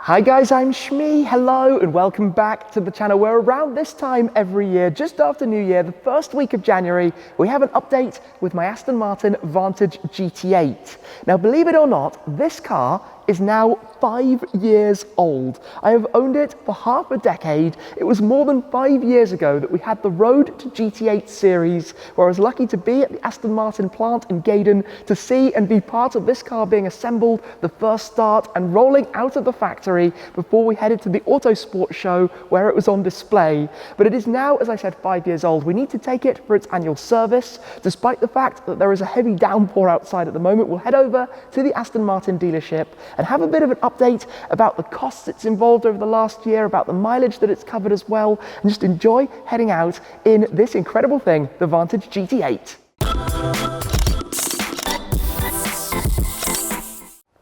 Hi guys, I'm Shmi. Hello and welcome back to the channel where around this time every year, just after New Year, the first week of January, we have an update with my Aston Martin Vantage GT8. Now, believe it or not, this car is now 5 years old. I have owned it for half a decade. It was more than 5 years ago that we had the Road to GT8 series, where I was lucky to be at the Aston Martin plant in Gaydon to see and be part of this car being assembled, the first start and rolling out of the factory before we headed to the Autosport show where it was on display. But it is now, as I said, 5 years old. We need to take it for its annual service. Despite the fact that there is a heavy downpour outside at the moment, we'll head over to the Aston Martin dealership and have a bit of an update about the costs it's involved over the last year, about the mileage that it's covered as well, and just enjoy heading out in this incredible thing, the Vantage GT8.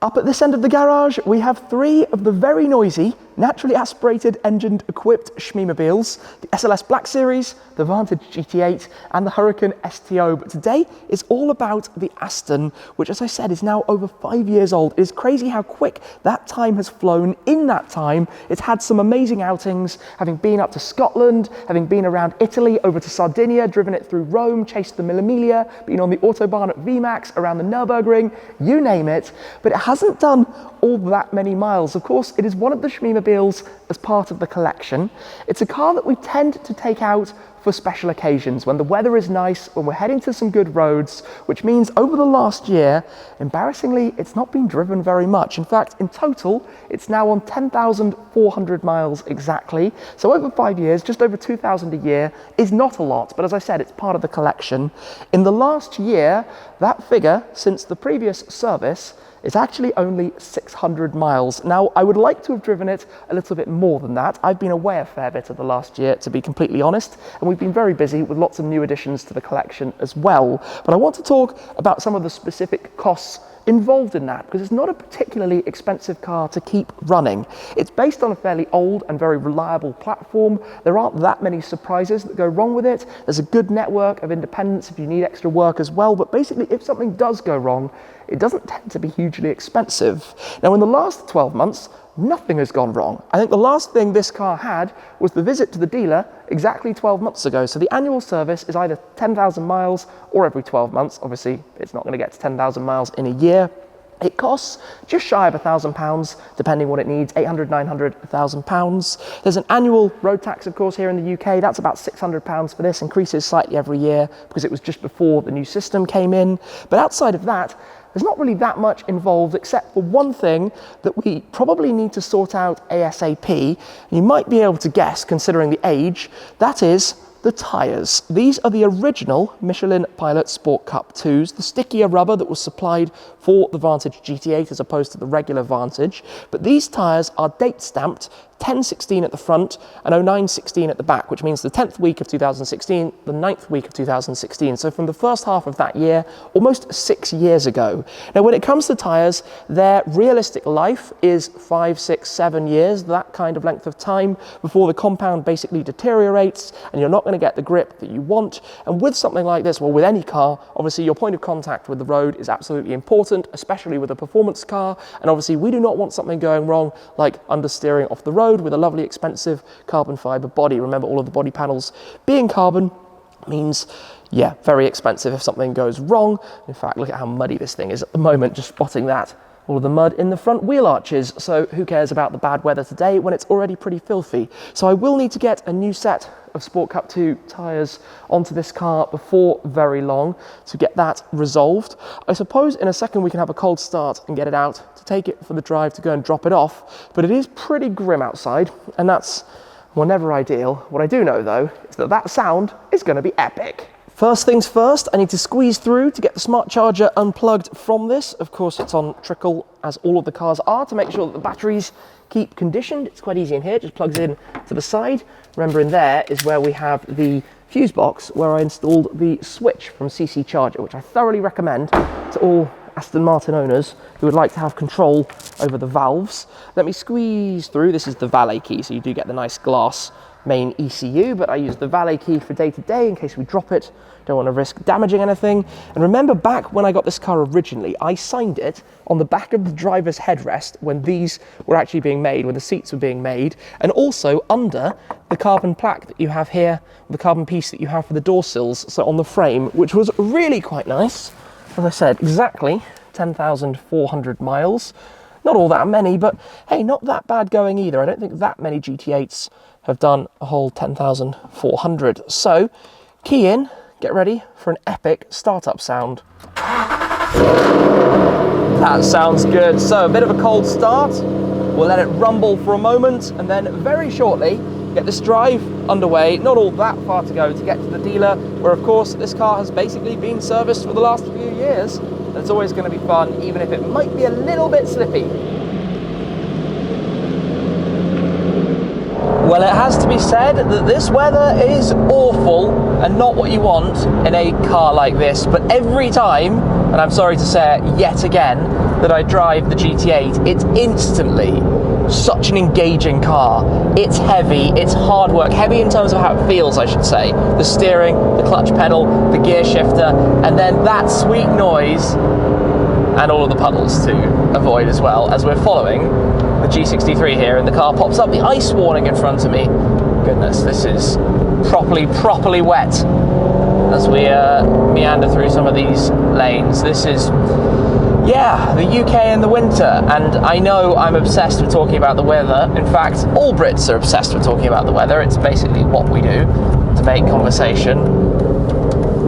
Up at this end of the garage, we have three of the very noisy, naturally aspirated engined equipped Shmeemobiles, the SLS Black Series, the Vantage GT8 and the Hurricane STO. But today is all about the Aston, which, as I said, is now over 5 years old. It is crazy how quick that time has flown. In that time, it's had some amazing outings, having been up to Scotland, having been around Italy, over to Sardinia, driven it through Rome, chased the Mille Miglia, been on the Autobahn at Vmax, around the Nurburgring, you name it. But it hasn't done all that many miles. Of course, it is one of the Shmeemobiles as part of the collection. It's a car that we tend to take out for special occasions, when the weather is nice, when we're heading to some good roads, which means over the last year, embarrassingly, it's not been driven very much. In fact, in total, it's now on 10,400 miles exactly. So over 5 years, just over 2,000 a year is not a lot, but as I said, it's part of the collection. In the last year, that figure, since the previous service, is actually only 600 miles. Now, I would like to have driven it a little bit more than that. I've been away a fair bit of the last year, to be completely honest, and we've been very busy with lots of new additions to the collection as well. But I want to talk about some of the specific costs involved in that, because it's not a particularly expensive car to keep running. It's based on a fairly old and very reliable platform. There aren't that many surprises that go wrong with it. There's a good network of independence if you need extra work as well, but basically if something does go wrong, it doesn't tend to be hugely expensive. Now, in the last 12 months, nothing has gone wrong. I think the last thing this car had was the visit to the dealer exactly 12 months ago. So the annual service is either 10,000 miles or every 12 months. Obviously, it's not going to get to 10,000 miles in a year. It costs just shy of £1,000, depending what it needs, 800, 900, £1,000. There's an annual road tax, of course, here in the UK. That's about £600 for this, increases slightly every year because it was just before the new system came in. But outside of that, there's not really that much involved, except for one thing that we probably need to sort out ASAP. You might be able to guess, considering the age, that is the tyres. These are the original Michelin Pilot Sport Cup 2s, the stickier rubber that was supplied for the Vantage GT8 as opposed to the regular Vantage. But these tyres are date stamped 10/16 at the front and 09/16 at the back, which means the 10th week of 2016, the 9th week of 2016. So from the first half of that year, almost 6 years ago. Now, when it comes to tyres, their realistic life is 5, 6, 7 years, that kind of length of time before the compound basically deteriorates and you're not going to get the grip that you want. And with something like this, well, with any car, obviously your point of contact with the road is absolutely important, especially with a performance car. And obviously we do not want something going wrong like understeering off the road with a lovely expensive carbon fiber body. Remember, all of the body panels being carbon means, yeah, very expensive if something goes wrong. In fact, look at how muddy this thing is at the moment, just spotting that. All of the mud in the front wheel arches. So who cares about the bad weather today when it's already pretty filthy? So I will need to get a new set of Sport Cup 2 tyres onto this car before very long to get that resolved. I suppose in a second we can have a cold start and get it out to take it for the drive to go and drop it off, but it is pretty grim outside, and that's, well, never ideal. What I do know though is that that sound is going to be epic. First things first, I need to squeeze through to get the smart charger unplugged from this. Of course, it's on trickle, as all of the cars are, to make sure that the batteries keep conditioned. It's quite easy in here, it just plugs in to the side. Remember, in there is where we have the fuse box where I installed the switch from CC Charger, which I thoroughly recommend to all Aston Martin owners who would like to have control over the valves. Let me squeeze through. This is the valet key, so you do get the nice glass main ECU, but I use the valet key for day to day in case we drop it. Don't want to risk damaging anything. And remember back when I got this car originally, I signed it on the back of the driver's headrest when these were actually being made, when the seats were being made, and also under the carbon plaque that you have here, the carbon piece that you have for the door sills, so on the frame, which was really quite nice. As I said, exactly 10,400 miles. Not all that many, but hey, not that bad going either. I don't think that many GT8s have done a whole 10,400. So, key in, get ready for an epic startup sound. That sounds good. So, a bit of a cold start. We'll let it rumble for a moment, and then very shortly, get this drive underway. Not all that far to go to get to the dealer, where of course this car has basically been serviced for the last few years. It's always going to be fun, even if it might be a little bit slippy. Well, it has to be said that this weather is awful and not what you want in a car like this. But every time, and I'm sorry to say it yet again, that I drive the GT8, it's instantly such an engaging car. It's heavy, it's hard work, heavy in terms of how it feels, I should say. The steering, the clutch pedal, the gear shifter, and then that sweet noise, and all of the puddles to avoid as well, as we're following the G63 here, and the car pops up the ice warning in front of me. Goodness, this is properly wet as we meander through some of these lanes. This is, yeah, the UK in the winter, and I know I'm obsessed with talking about the weather. In fact, all Brits are obsessed with talking about the weather. It's basically what we do to make conversation.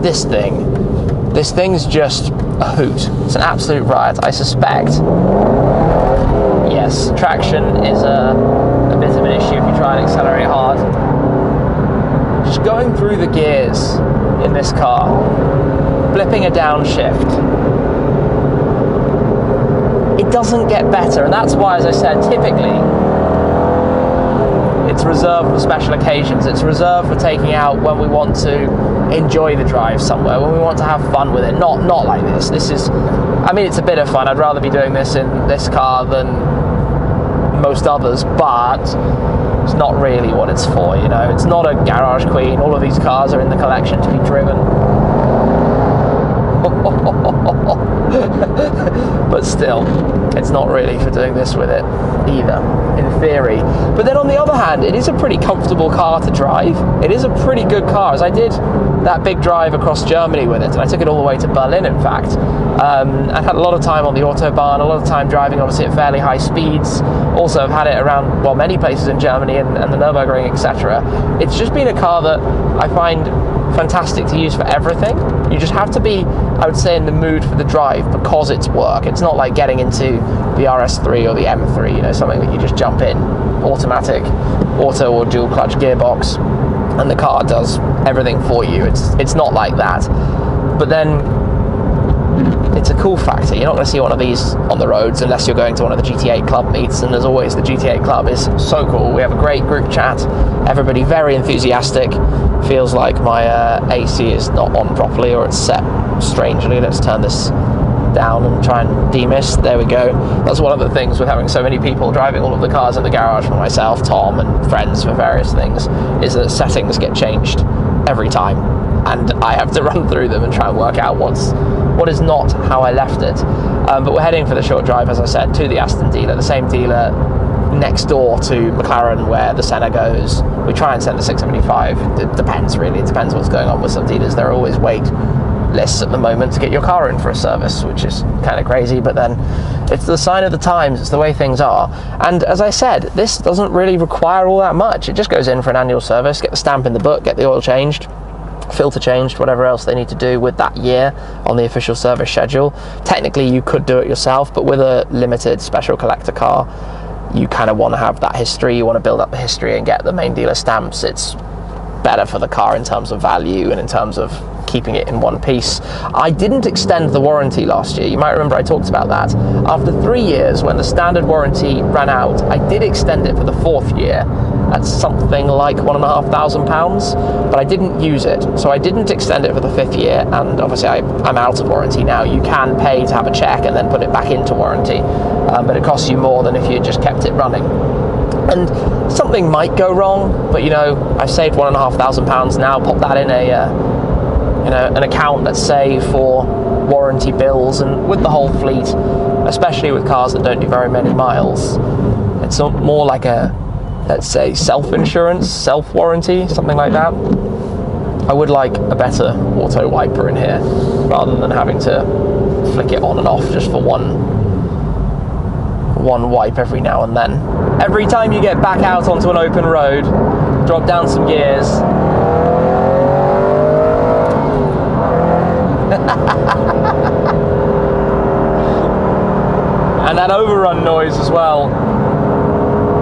This thing's just a hoot. It's an absolute riot. I suspect, yes, traction is a bit of an issue if you try and accelerate hard. Just going through the gears in this car, flipping a downshift, it doesn't get better, and that's why, as I said, typically it's reserved for special occasions. It's reserved for taking out when we want to enjoy the drive somewhere, when we want to have fun with it. Not like this. This is, I mean, it's a bit of fun. I'd rather be doing this in this car than most others, but it's not really what it's for, you know. It's not a garage queen. All of these cars are in the collection to be driven. But still, it's not really for doing this with it either, in theory. But then on the other hand, it is a pretty comfortable car to drive. It is a pretty good car, as I did that big drive across Germany with it, and I took it all the way to Berlin, in fact. I had a lot of time on the Autobahn, a lot of time driving obviously at fairly high speeds. Also, I've had it around, well, many places in Germany and the Nurburgring, etc. It's just been a car that I find fantastic to use for everything. You just have to be, I would say, in the mood for the drive because it's work. It's not like getting into the RS3 or the M3, you know, something that you just jump in, automatic, auto or dual clutch gearbox, and the car does everything for you. It's not like that. But then it's a cool factor. You're not going to see one of these on the roads unless you're going to one of the GT8 club meets, and as always, the GT8 club is so cool. We have a great group chat, everybody very enthusiastic. Feels like my AC is not on properly, or it's set strangely. Let's turn this down and try and demist. There we go. That's one of the things with having so many people driving all of the cars in the garage for myself, Tom, and friends for various things, is that settings get changed every time, and I have to run through them and try and work out what is not how I left it. But we're heading for the short drive, as I said, to the Aston dealer, the same dealer next door to McLaren where the Senna goes. We try and send the 675. It depends, really. It depends what's going on with some dealers. There are always wait lists at the moment to get your car in for a service, which is kind of crazy, but then it's the sign of the times. It's the way things are. And as I said, this doesn't really require all that much. It just goes in for an annual service, get the stamp in the book, get the oil changed, filter changed, whatever else they need to do with that year on the official service schedule. Technically you could do it yourself, but with a limited special collector car, you kind of want to have that history. You want to build up the history and get the main dealer stamps. It's better for the car in terms of value and in terms of keeping it in one piece. I didn't extend the warranty last year. You might remember I talked about that. After 3 years, when the standard warranty ran out, I did extend it for the 4th year, at something like £1,500, but I didn't use it, so I didn't extend it for the 5th year, and obviously I'm out of warranty now. You can pay to have a check and then put it back into warranty, but it costs you more than if you just kept it running. And something might go wrong, but you know, I've saved £1,500 now. Pop that in an account, let's say, for warranty bills, and with the whole fleet, especially with cars that don't do very many miles, it's more like a, let's say, self-insurance, self-warranty, something like that. I would like a better auto wiper in here, rather than having to flick it on and off just for one wipe every now and then. Every time you get back out onto an open road, drop down some gears. And that overrun noise as well.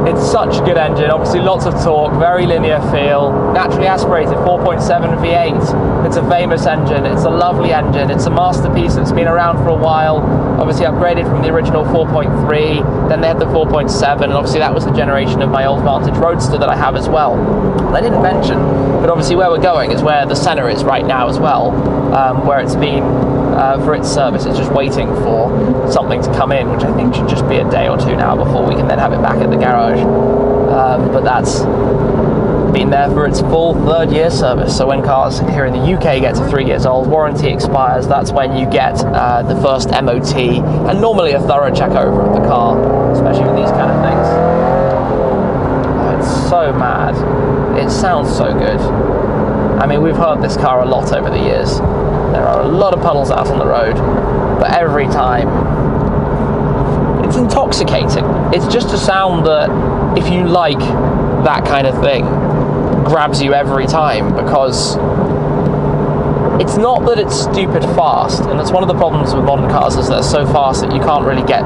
It's such a good engine, obviously lots of torque, very linear feel, naturally aspirated 4.7 V8. It's a famous engine, it's a lovely engine, it's a masterpiece that's been around for a while, obviously upgraded from the original 4.3, then they had the 4.7, and obviously that was the generation of my old Vantage Roadster that I have as well. I didn't mention, but obviously where we're going is where the Senna is right now as well, where it's been for its service. It's just waiting for something to come in, which I think should just be a day or two now before we can then have it back at the garage. But that's been there for its full 3rd year service. So when cars here in the UK get to 3 years old, warranty expires, that's when you get the first MOT and normally a thorough check over of the car, especially with these kind of things. Oh, it's so mad. It sounds so good. I mean, we've heard this car a lot over the years. There are a lot of puddles out on the road, but every time it's intoxicating. It's just a sound that, if you like that kind of thing, grabs you every time, because it's not that it's stupid fast, and that's one of the problems with modern cars, is they're so fast that you can't really get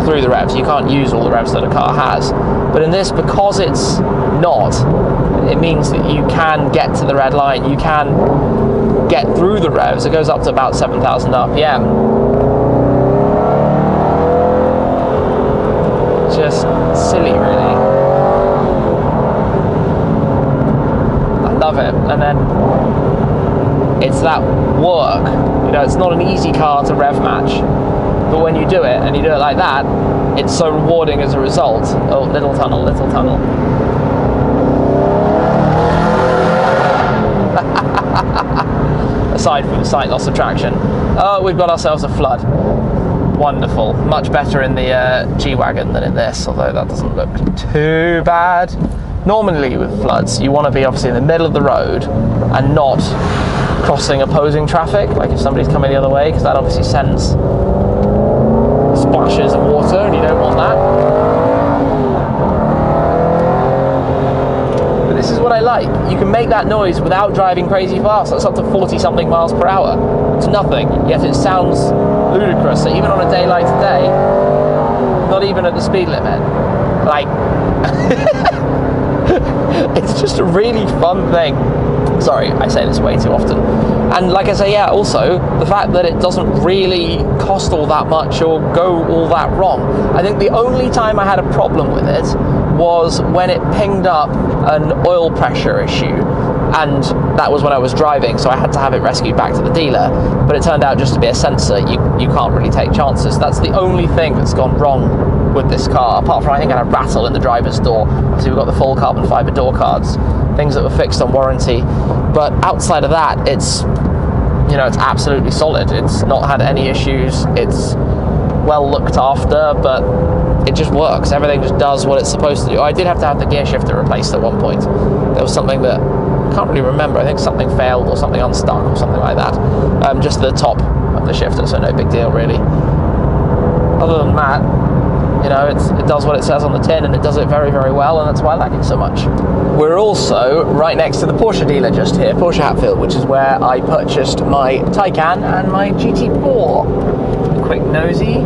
through the revs. You can't use all the revs that a car has. But in this, because it's not, it means that you can get to the red line, you can get through the revs. It goes up to about 7,000 RPM. Just silly, really. I love it. And then it's that work. You know, it's not an easy car to rev match, but when you do it, and you do it like that, it's so rewarding as a result. Oh, little tunnel, little tunnel. Aside from the slight loss of traction. Oh, we've got ourselves a flood. Wonderful. Much better in the G-Wagon than in this, although that doesn't look too bad. Normally with floods, you want to be obviously in the middle of the road and not crossing opposing traffic, like if somebody's coming the other way, because that obviously sends splashes of water, and you don't want that. This is what I like. You can make that noise without driving crazy fast. That's up to 40-something miles per hour. It's nothing, yet it sounds ludicrous. So even on a day like today, not even at the speed limit, like, it's just a really fun thing. Sorry, I say this way too often. And like I say, yeah, also, the fact that it doesn't really cost all that much or go all that wrong. I think the only time I had a problem with it was when it pinged up an oil pressure issue, and that was when I was driving, so I had to have it rescued back to the dealer, but it turned out just to be a sensor. You can't really take chances. That's the only thing that's gone wrong with this car, apart from I think I had a rattle in the driver's door. So we've got the full carbon fiber door cards, things that were fixed on warranty, but outside of that, it's, you know, it's absolutely solid. It's not had any issues. It's well looked after, but it just works. Everything just does what it's supposed to do. I did have to have the gear shifter replaced at one point. There was something that I can't really remember. I think something failed or something unstuck or something like that. Just the top of the shifter, so no big deal really. Other than that, you know, it does what it says on the tin, and it does it very, very well, and that's why I like it so much. We're also right next to the Porsche dealer just here, Porsche Hatfield, which is where I purchased my Taycan and my GT4. Quick nosy.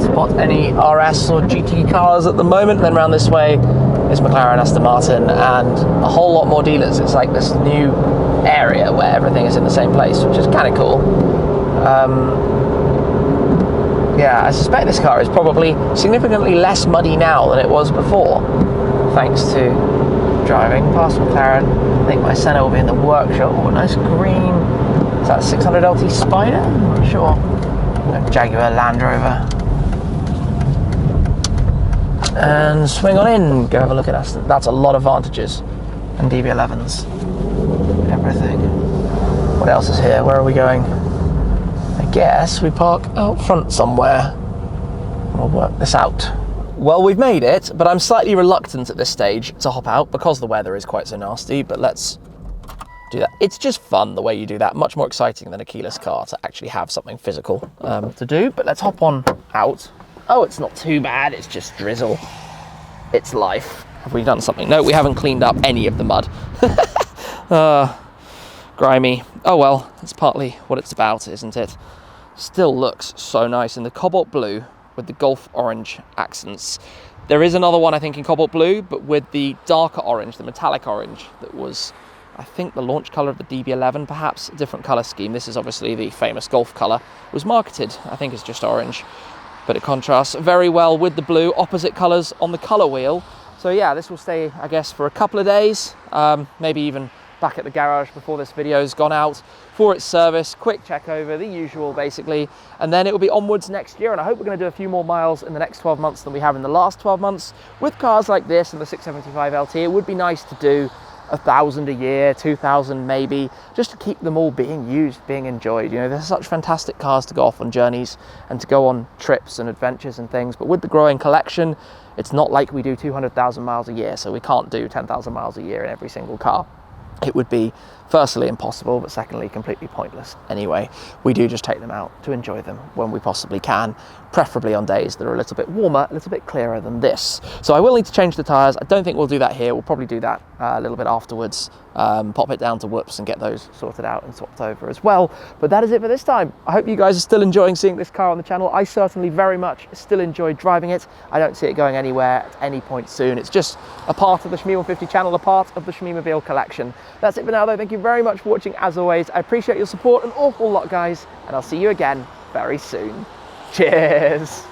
Spot any RS or GT cars at the moment. Then around this way is McLaren, Aston Martin, and a whole lot more dealers. It's like this new area where everything is in the same place, which is kind of cool. Yeah, I suspect this car is probably significantly less muddy now than it was before. thanks to driving past McLaren. I think my Senna will be in the workshop. Oh, a nice green, is that 600 LT Spider? I'm not sure. A Jaguar Land Rover. And swing on in, go have a look at Aston. That's a lot of Vantages and DB11s. Everything. What else is here? Where are we going? I guess we park out front somewhere. We'll work this out. Well, we've made it, but I'm slightly reluctant at this stage to hop out because the weather is quite so nasty, but let's do that. It's just fun the way you do that. Much more exciting than a keyless car to actually have something physical to do, but let's hop on out. Oh, it's not too bad, it's just drizzle. It's life. Have we done something? No, we haven't cleaned up any of the mud. Grimy. Oh well, that's partly what it's about, isn't it? Still looks so nice in the cobalt blue with the Gulf orange accents. There is another one, I think, in cobalt blue, but with the darker orange, the metallic orange, that was, I think, the launch colour of the DB11, perhaps, a different colour scheme. This is obviously the famous Gulf colour. It was marketed, I think, as just orange, but it contrasts very well with the blue, opposite colours on the colour wheel. So yeah, this will stay, I guess, for a couple of days, maybe even back at the garage before this video's gone out for its service, quick check over, the usual basically, and then it will be onwards next year. And I hope we're going to do a few more miles in the next 12 months than we have in the last 12 months. With cars like this and the 675 LT, it would be nice to do 1,000 a year, 2,000 maybe, just to keep them all being used, being enjoyed. You know, they're such fantastic cars to go off on journeys and to go on trips and adventures and things. But with the growing collection, it's not like we do 200,000 miles a year, so we can't do 10,000 miles a year in every single car. It would be, firstly, impossible, but secondly, completely pointless. Anyway, we do just take them out to enjoy them when we possibly can, preferably on days that are a little bit warmer, a little bit clearer than this. So I will need to change the tyres. I don't think we'll do that here. We'll probably do that a little bit afterwards, pop it down to Whoops and get those sorted out and swapped over as well. But that is it for this time. I hope you guys are still enjoying seeing this car on the channel. I certainly very much still enjoy driving it. I don't see it going anywhere at any point soon. It's just a part of the Shmee 150 channel, a part of the Shmeemobile collection. That's it for now though. Thank you very much for watching as always. I appreciate your support an awful lot, guys, and I'll see you again very soon. Cheers.